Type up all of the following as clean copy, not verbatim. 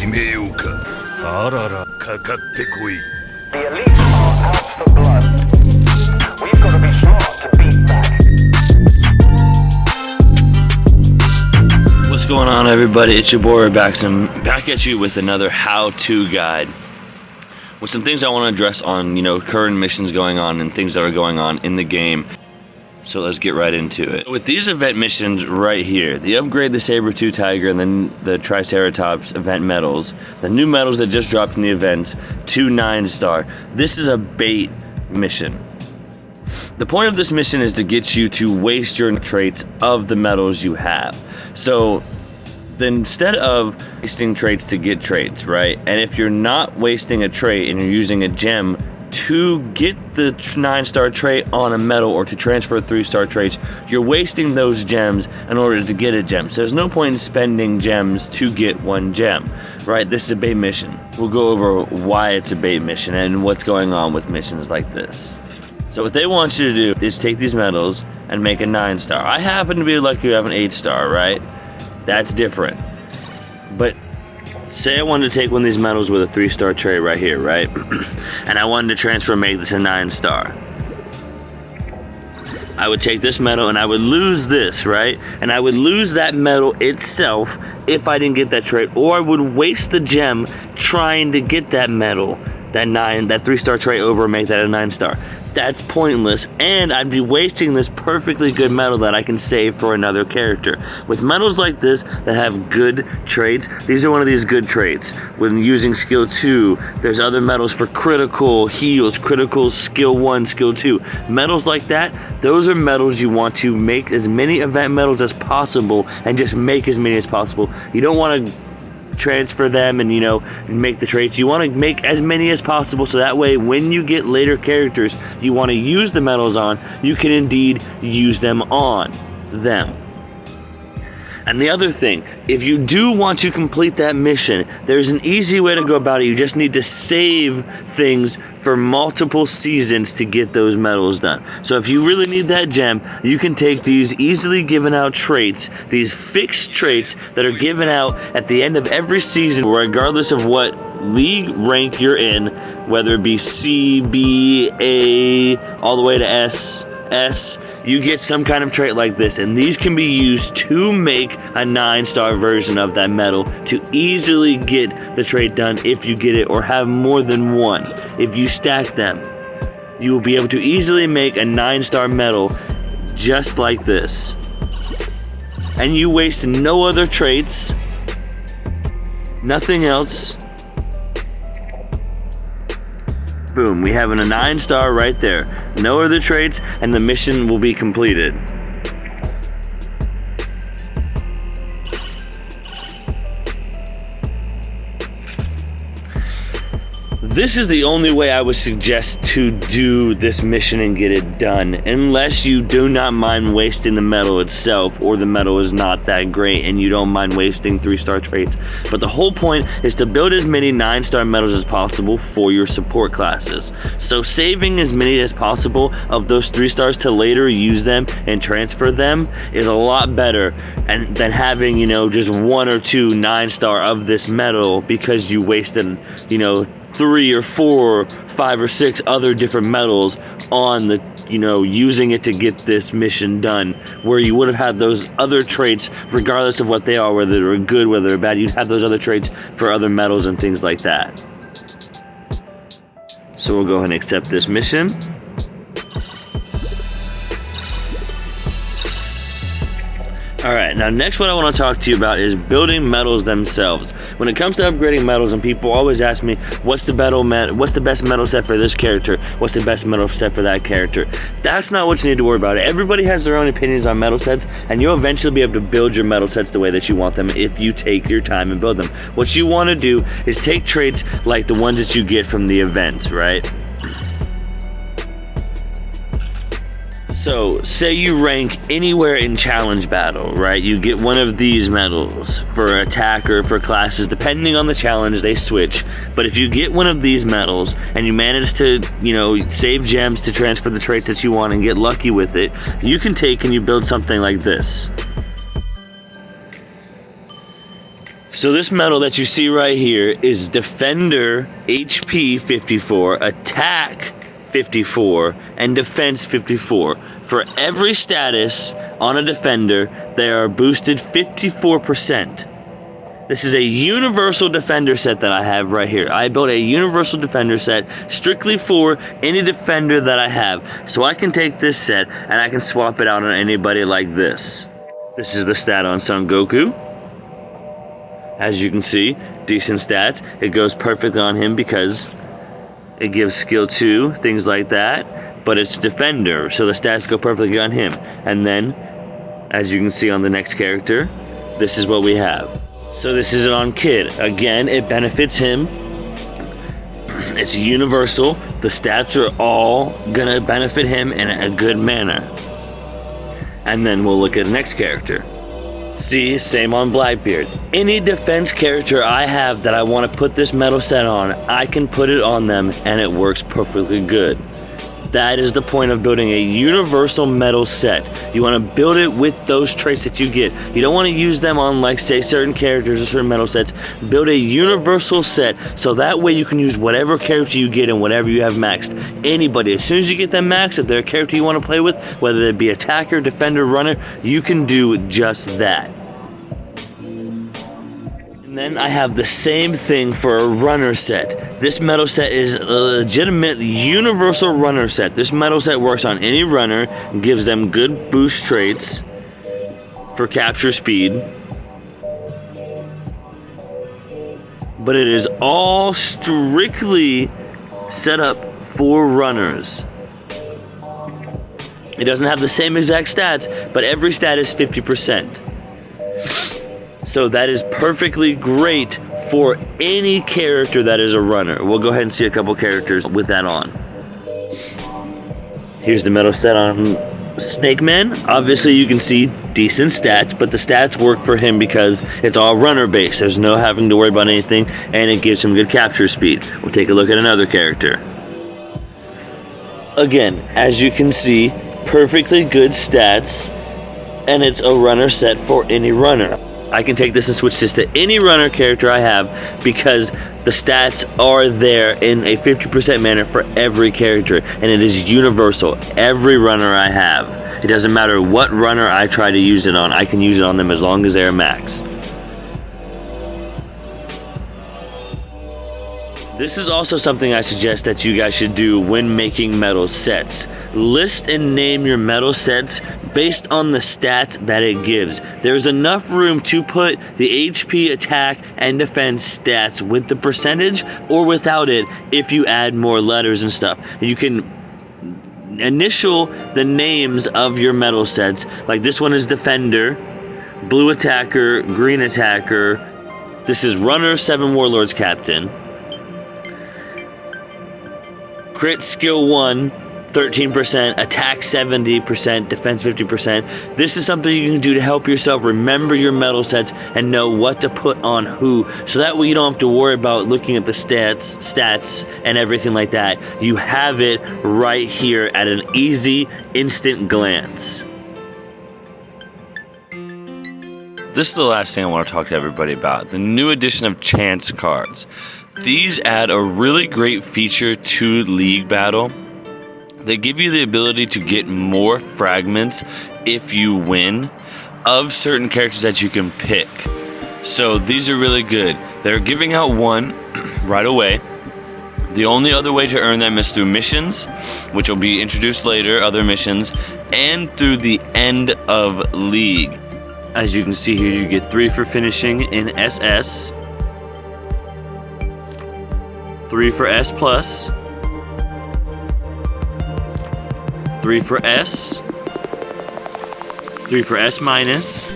始めようか。あらら、かかってこい。 The elite are out for blood. We've got to be smart to beat back. What's going on, everybody? It's your boy Baxum, back at you with another how-to guide with some things I want to address on, current missions going on and things that are going on in the game. So let's get right into it. With these event missions right here, the upgrade the Saber-Tooth Tiger and then the Triceratops event medals, the new medals that just dropped in the events, 2 9-star. This is a bait mission. The point of this mission is to get you to waste your traits of the medals you have. So then instead of wasting traits to get traits, right? And if you're not wasting a trait and you're using a gem to get the 9-star trait on a medal or to transfer 3-star traits, you're wasting those gems in order to get a gem. So there's no point in spending gems to get 1 gem, right? This is a bait mission. We'll go over why it's a bait mission and what's going on with missions like this. So what they want you to do is take these medals and make a 9-star. I happen to be lucky to have an 8-star, right? That's different. But say I wanted to take one of these medals with a 3-star trait right here, right? And I wanted to transfer and make this a 9-star. I would take this medal and I would lose this, right? And I would lose that medal itself if I didn't get that trait, or I would waste the gem trying to get that medal, that 3-star trait over and make that a 9-star. That's pointless, and I'd be wasting this perfectly good medal that I can save for another character. With medals like this that have good traits, these are one of these good traits. When using skill 2, there's other medals for critical heals, critical skill 1, skill 2. Medals like that, those are medals you want to make as many event medals as possible and just make as many as possible. You don't want to transfer them and make the traits. You want to make as many as possible, so that way when you get later characters you want to use the medals on, you can indeed use them on them. And the other thing, if you do want to complete that mission, there's an easy way to go about it. You just need to save things for multiple seasons to get those medals done. So if you really need that gem, you can take these easily given out traits, these fixed traits that are given out at the end of every season, regardless of what league rank you're in, whether it be C, B, A, all the way to S, you get some kind of trait like this, and these can be used to make a 9-star version of that medal to easily get the trait done if you get it, or have more than one. If you stack them, you will be able to easily make a 9-star medal just like this. And you waste no other traits, nothing else. Boom, we have a 9-star right there. No other traits, and the mission will be completed. This is the only way I would suggest to do this mission and get it done, unless you do not mind wasting the medal itself, or the medal is not that great and you don't mind wasting 3-star traits. But the whole point is to build as many 9-star medals as possible for your support classes. So saving as many as possible of those 3-stars to later use them and transfer them is a lot better than having, just 1 or 2 9-star of this medal because you wasted, 3 or 4, 5 or 6 other different medals on the, using it to get this mission done, where you would have had those other traits regardless of what they are, whether they're good, whether they're bad. You'd have those other traits for other medals and things like that. So we'll go ahead and accept this mission. Alright, now next what I want to talk to you about is building medals themselves. When it comes to upgrading medals, and people always ask me, what's the best medal set for this character? What's the best medal set for that character? That's not what you need to worry about. Everybody has their own opinions on medal sets, and you'll eventually be able to build your medal sets the way that you want them if you take your time and build them. What you want to do is take traits like the ones that you get from the events, right? So, say you rank anywhere in challenge battle, right? You get one of these medals for attack or for classes. Depending on the challenge, they switch. But if you get one of these medals and you manage to, save gems to transfer the traits that you want and get lucky with it, you can take and you build something like this. So this medal that you see right here is Defender HP 54, Attack 54, and Defense 54. For every status on a Defender, they are boosted 54%. This is a universal Defender set that I have right here. I built a universal Defender set strictly for any Defender that I have. So I can take this set and I can swap it out on anybody like this. This is the stat on Son Goku. As you can see, decent stats. It goes perfectly on him because it gives skill 2, things like that. But it's Defender, so the stats go perfectly on him. And then, as you can see on the next character, this is what we have. So this is it on Kid. Again, it benefits him. It's universal. The stats are all gonna benefit him in a good manner. And then we'll look at the next character. See, same on Blackbeard. Any defense character I have that I want to put this medal set on, I can put it on them and it works perfectly good. That is the point of building a universal medal set. You want to build it with those traits that you get. You don't want to use them on, like, say, certain characters or certain medal sets. Build a universal set so that way you can use whatever character you get and whatever you have maxed. Anybody, as soon as you get them maxed, if they're a character you want to play with, whether it be attacker, defender, runner, you can do just that. And then I have the same thing for a runner set. This medal set is a legitimate universal runner set. This medal set works on any runner and gives them good boost traits for capture speed. But it is all strictly set up for runners. It doesn't have the same exact stats, but every stat is 50%. So that is perfectly great for any character that is a runner. We'll go ahead and see a couple characters with that on. Here's the medal set on Snake Man. Obviously you can see decent stats, but the stats work for him because it's all runner based. There's no having to worry about anything, and it gives him good capture speed. We'll take a look at another character. Again, as you can see, perfectly good stats, and it's a runner set for any runner. I can take this and switch this to any runner character I have because the stats are there in a 50% manner for every character, and it is universal. Every runner I have, it doesn't matter what runner I try to use it on, I can use it on them as long as they're maxed. This is also something I suggest that you guys should do when making medal sets. List and name your medal sets based on the stats that it gives. There's enough room to put the HP, attack, and defense stats with the percentage or without it if you add more letters and stuff. You can initial the names of your medal sets. Like this one is Defender, Blue Attacker, Green Attacker. This is Runner, 7 Warlords Captain. Crit skill 1, 13%, attack 70%, defense 50%. This is something you can do to help yourself remember your medal sets and know what to put on who. So that way you don't have to worry about looking at the stats and everything like that. You have it right here at an easy, instant glance. This is the last thing I want to talk to everybody about. The new edition of Chance cards. These add a really great feature to League Battle. They give you the ability to get more fragments if you win of certain characters that you can pick. So these are really good. They're giving out one right away. The only other way to earn them is through missions, which will be introduced later, other missions, and through the end of League. As you can see here, you get 3 for finishing in SS. 3 for S+, 3 for S, 3 for S-.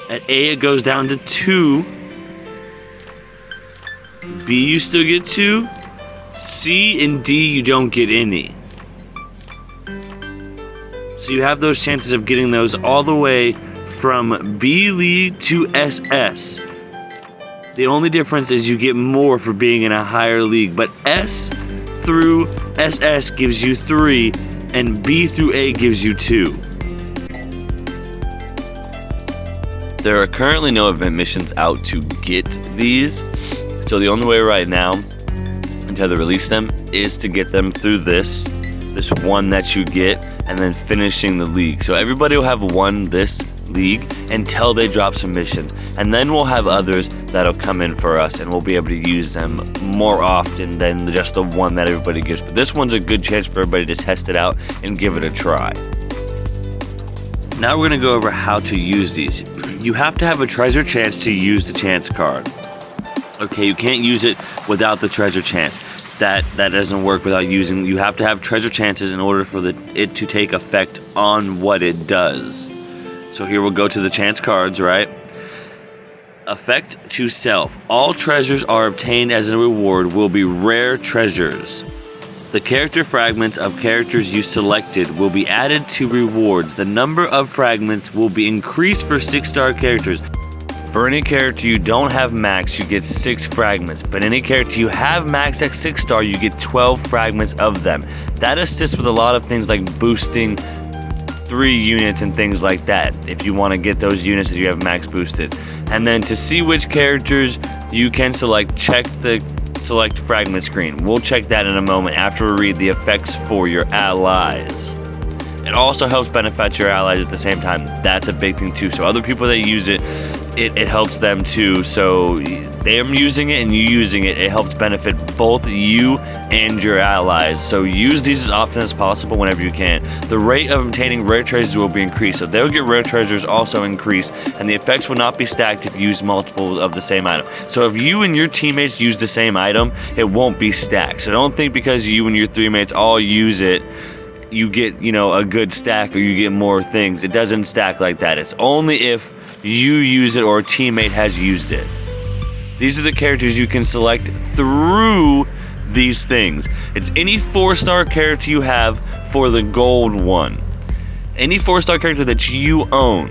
At A it goes down to 2. B you still get 2. C and D you don't get any. So you have those chances of getting those all the way from B League to SS. The only difference is you get more for being in a higher league, but S through SS gives you 3, and B through A gives you 2. There are currently no event missions out to get these, so the only way right now until they release them is to get them through this one that you get, and then finishing the league. So everybody will have won this league until they drop some missions, and then we'll have others that'll come in for us, and we'll be able to use them more often than just the one that everybody gives. But this one's a good chance for everybody to test it out and give it a try. Now we're going to go over how to use these. You have to have a treasure chance to use the chance card. Okay, you can't use it without the treasure chance. That doesn't work without using. You have to have treasure chances in order for it to take effect on what it does. So here we'll go to the chance cards, right? Effect to self. All treasures are obtained as a reward will be rare treasures. The character fragments of characters you selected will be added to rewards. The number of fragments will be increased for 6-star characters. For any character you don't have max, you get 6 fragments. But any character you have max at 6-star, you get 12 fragments of them. That assists with a lot of things like boosting 3 units and things like that, if you want to get those units that you have max boosted. And then to see which characters you can select, check the select fragment screen. We'll check that in a moment after we read the effects for your allies. It also helps benefit your allies at the same time. That's a big thing too. So other people that use it, it helps them too. So them using it and you using it, it helps benefit both you and your allies. So use these as often as possible whenever you can. The rate of obtaining rare treasures will be increased. So they'll get rare treasures also increased, and the effects will not be stacked if you use multiple of the same item. So if you and your teammates use the same item, it won't be stacked. So don't think because you and your 3 mates all use it, you get, a good stack or you get more things. It doesn't stack like that. It's only if you use it or a teammate has used it. These are the characters you can select through these things. It's any 4-star character you have for the gold one. Any 4-star character that you own.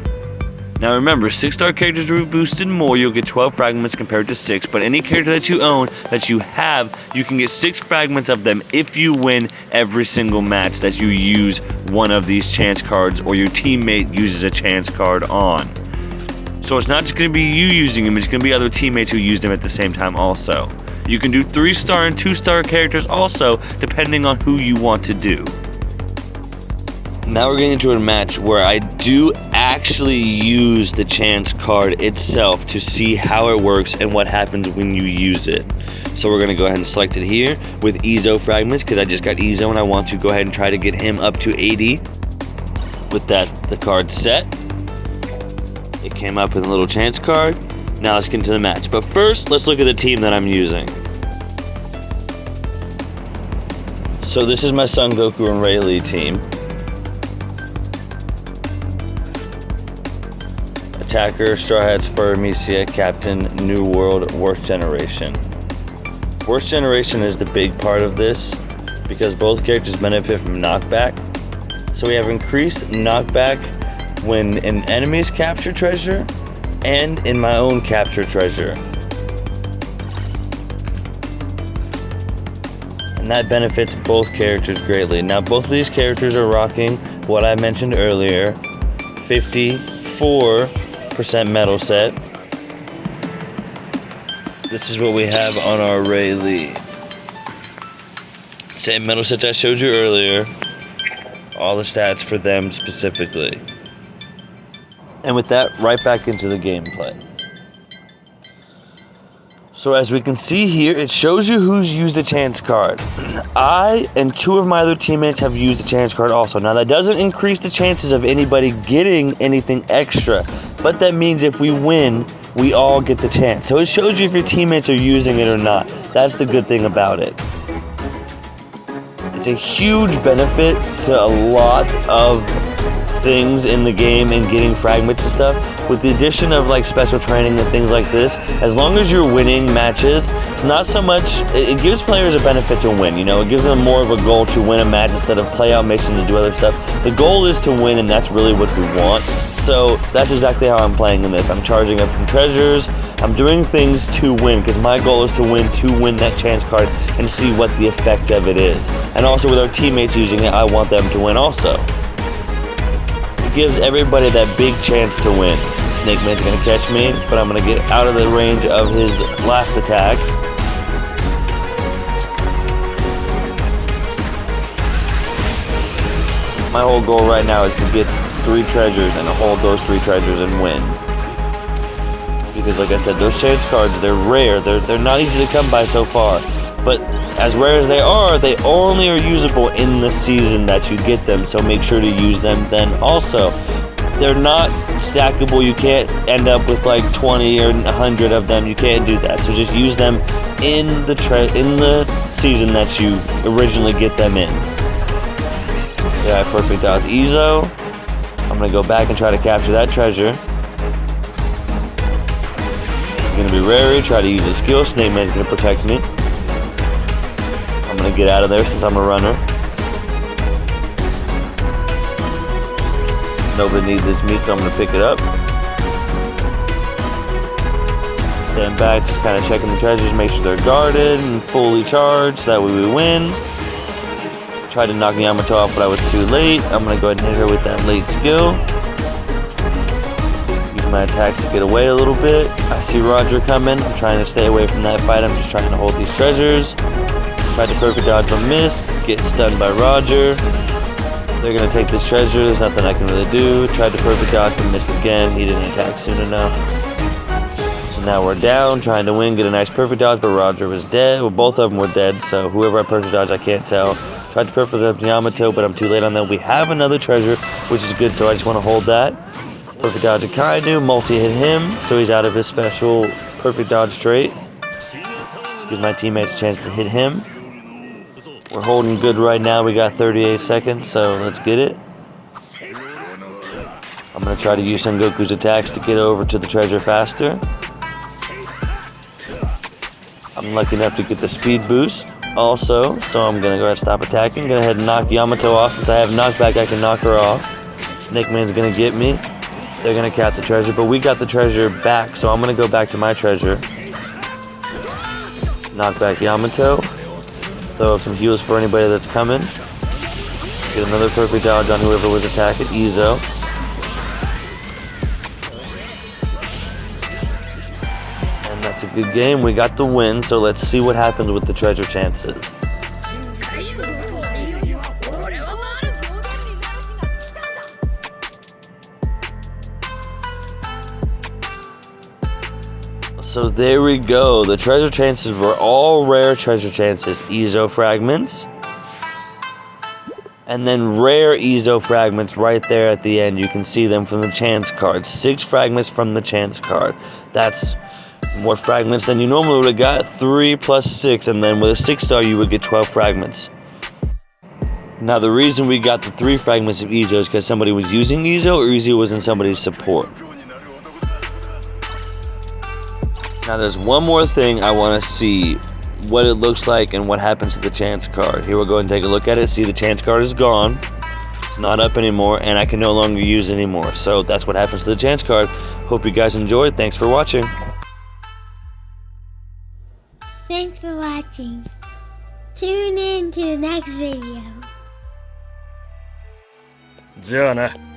Now remember, 6-star characters will be boosted more. You'll get 12 fragments compared to 6. But any character that you own, that you have, you can get 6 fragments of them if you win every single match that you use one of these chance cards or your teammate uses a chance card on. So it's not just going to be you using them, it's going to be other teammates who use them at the same time also. You can do 3-star and 2-star characters also, depending on who you want to do. Now we're getting into a match where I do actually use the chance card itself to see how it works and what happens when you use it. So we're going to go ahead and select it here with Ezo fragments, because I just got Ezo and I want to go ahead and try to get him up to 80. With that, the card set. It came up with a little chance card. Now let's get into the match. But first, let's look at the team that I'm using. So this is my Son Goku and Rayleigh team. Attacker, Straw Hats, Fur, Misia, Captain, New World, Worst Generation. Worst Generation is the big part of this because both characters benefit from knockback. So we have increased knockback when an enemy's capture treasure and in my own capture treasure. And that benefits both characters greatly. Now both of these characters are rocking what I mentioned earlier, 54% metal set. This is what we have on our Rayleigh. Same metal set I showed you earlier. All the stats for them specifically. And with that, right back into the gameplay. So as we can see here, it shows you who's used the chance card. I and 2 of my other teammates have used the chance card also. Now that doesn't increase the chances of anybody getting anything extra, but that means if we win, we all get the chance. So it shows you if your teammates are using it or not. That's the good thing about it. It's a huge benefit to a lot of things in the game and getting fragments and stuff. With the addition of like special training and things like this, as long as you're winning matches, it's not so much, it gives players a benefit to win, it gives them more of a goal to win a match instead of play out missions and do other stuff. The goal is to win, and that's really what we want. So that's exactly how I'm playing in this. I'm charging up some treasures, I'm doing things to win, because my goal is to win that chance card and see what the effect of it is. And also with our teammates using it, I want them to win also. It gives everybody that big chance to win. Snake Man's gonna catch me, but I'm gonna get out of the range of his last attack. My whole goal right now is to get 3 treasures and hold those 3 treasures and win. Because like I said, those chance cards, they're rare. They're not easy to come by so far. But as rare as they only are usable in the season that you get them. So make sure to use them then. Also, they're not stackable. You can't end up with like 20 or 100 of them. You can't do that. So just use them in the season that you originally get them in. Yeah, perfect dodge Ezo. I'm gonna go back and try to capture that treasure. He's gonna be Rary, try to use his skill. Snake Man's gonna protect me. I'm gonna get out of there since I'm a runner. Nobody needs this meat, so I'm gonna pick it up. Stand back, just kind of checking the treasures, make sure they're guarded and fully charged, that way we win. Tried to knock Yamato off, but I was too late. I'm gonna go ahead and hit her with that late skill. Use my attacks to get away a little bit. I see Roger coming. I'm trying to stay away from that fight. I'm just trying to hold these treasures. Tried to perfect dodge but miss. Get stunned by Roger. They're gonna take this treasure. There's nothing I can really do. Tried to perfect dodge but missed again. He didn't attack soon enough. So now we're down, trying to win. Get a nice perfect dodge, but Roger was dead. Well, both of them were dead. So whoever I perfect dodge, I can't tell. Tried to perfect dodge Yamato, but I'm too late on that. We have another treasure, which is good. So I just want to hold that. Perfect dodge Akainu. Multi hit him, so he's out of his special perfect dodge trait. Gives my teammates a chance to hit him. We're holding good right now. We got 38 seconds, so let's get it. I'm going to try to use Son Goku's attacks to get over to the treasure faster. I'm lucky enough to get the speed boost also, so I'm going to go ahead and stop attacking. Go ahead and knock Yamato off. Since I have knockback, I can knock her off. Snake Man's going to get me. They're going to cap the treasure, but we got the treasure back, so I'm going to go back to my treasure. Knock back Yamato. Throw up some heals for anybody that's coming. Get another perfect dodge on whoever was attacking. Ezo. And that's a good game. We got the win, so let's see what happens with the treasure chances. So there we go. The treasure chances were all rare treasure chances. Ezo fragments. And then rare Ezo fragments right there at the end. You can see them from the chance card. 6 fragments from the chance card. That's more fragments than you normally would have got. 3 plus 6. And then with a 6-star you would get 12 fragments. Now the reason we got the 3 fragments of Ezo is because somebody was using Ezo or Ezo was in somebody's support. Now there's one more thing I want to see what it looks like and what happens to the chance card. Here we'll go and take a look at it. See, the chance card is gone. It's not up anymore and I can no longer use it anymore. So that's what happens to the chance card. Hope you guys enjoyed. Thanks for watching. Thanks for watching. Tune in to the next video. じゃあな。